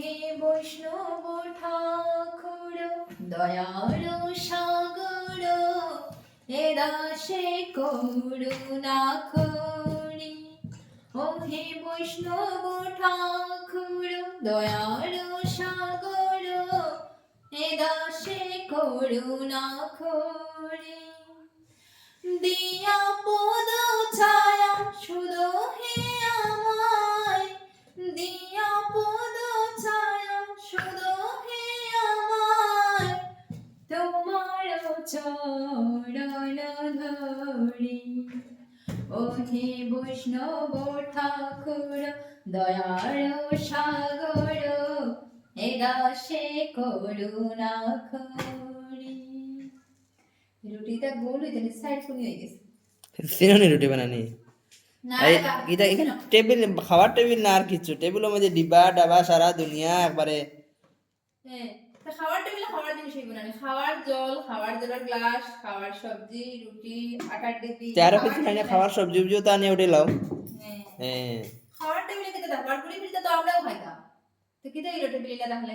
হে বৈষ্ণব ঠাকুর দয়ার সাগর হে দাসে করুণা করি। ও হে বৈষ্ণব ঠাকুর দয়ার সাগর হে দাসে করুণা করি। দিয়া পদ ছায়া শুধু হে আমায়, দিয়া পদ ছায়া শুধু হে আমায়, তোমার চরণ ধরি। ও হে বৈষ্ণব ঠাকুর দয়ার সাগর হে দাসে করুণা করি। রুটিটা গোল হয়ে যাবে, সাইড করে হয়ে গেছে। সিনোনি রুটি বানানি না এটা এখানে টেবিল, খাওয়ার টেবিল না আর কিছু, টেবিলের মধ্যে ডিব্বা ডাবা সারা দুনিয়া একবারে। হ্যাঁ, তা খাওয়ার টেবিলে খাওয়ার জিনিস এগুলো না, খাওয়ার জল, খাওয়ার জলের গ্লাস, খাওয়ার সবজি, রুটি, আটার ডিব্বি, চারো কিছু নাই, খাওয়ার সবজি উবজিও তা নিয়ে উঠে লাও। হ্যাঁ, হ্যাঁ খাওয়ার টেবিলে কিন্তু দাবার পুরি ফিরতে তো আমরাও খাইতাম, তো কি তো এই টেবিলে তাহলে